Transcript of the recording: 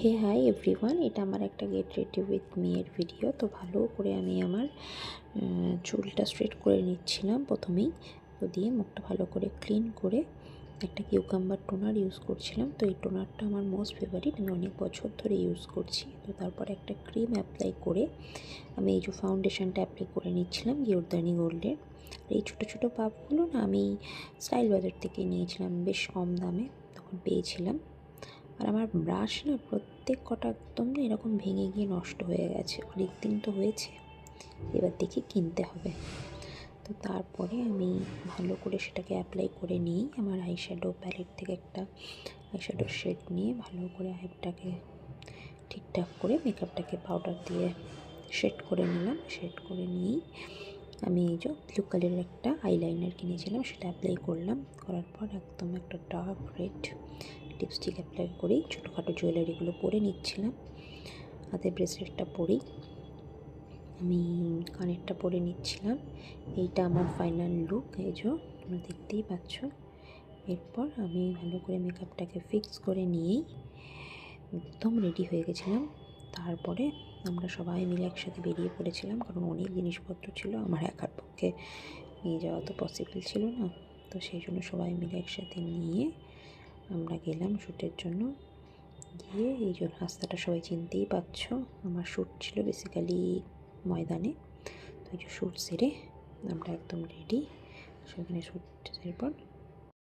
হে hi everyone, এটা আমার একটা গেট রেডি উইথ মি এর ভিডিও। তো ভালো করে আমি আমার চুলটা স্ট্রেট করে নিচ্ছিলাম প্রথমেই। তো দিয়ে মুখটা ভালো করে ক্লিন করে একটা কিউকাম্বার টোনার ইউজ করছিলাম। তো এই টোনারটা আমার মোস্ট ফেভারিট, আমি অনেক বছর ধরে ইউজ করছি। তো তারপরে একটা ক্রিম অ্যাপ্লাই করে আমি এই যে ফাউন্ডেশনটা অ্যাপ্লাই করে নিচ্ছিলাম গিওরদানি গোল্ডের। এই ছোটো ছোটো পাপগুলো না আমি স্টাইল বাজার থেকে নিয়েছিলাম, বেশ কম দামে তখন পেয়েছিলাম। আর আমার ব্রাশ না প্রত্যেক কটা একদম না এরকম ভেঙে গিয়ে নষ্ট হয়ে গেছে, অনেক দিন তো হয়েছে, এবার দেখি কিনতে হবে। তো তারপরে আমি ভালো করে সেটাকে অ্যাপ্লাই করে নিই। আমার আইশ্যাডো প্যালেট থেকে একটা আইশ্যাডোর শেড নিয়ে ভালো করে আইটাকে ঠিকঠাক করে মেকআপটাকে পাউডার দিয়ে শেড করে নিলাম। শেড করে নিয়েই আমি এই যে ব্লু কালারের একটা আইলাইনার কিনেছিলাম, সেটা অ্যাপ্লাই করলাম। করার পর একদম একটা ডার্ক রেড লিপস্টিক অ্যাপ্লাই করেই ছোটোখাটো জুয়েলারিগুলো পরে নিচ্ছিলাম। হাতে ব্রেসলেটটা পরেই আমি কানেরটা পরে নিচ্ছিলাম। এইটা আমার ফাইনাল লুক, এই যে তোমরা দেখতেই পাচ্ছ। এরপর আমি ভালো করে মেকআপটাকে ফিক্স করে নিয়েই একদম রেডি হয়ে গেছিলাম। তারপরে আমরা সবাই মিলে একসাথে বেরিয়ে পড়েছিলাম, কারণ অনেক জিনিসপত্র ছিল, আমার একার পক্ষে নিয়ে যাওয়া তো পসিবল ছিল না। তো সেই জন্য সবাই মিলে একসাথে নিয়ে আমরা গেলাম শ্যুটের জন্য। গিয়ে এই যে রাস্তাটা সবাই চিনতেই পারছো, আমার শ্যুট ছিল বেসিক্যালি ময়দানে। তো এই যে শ্যুট সেরে আমরা একদম রেডি, সেখানে শ্যুট সেরে পর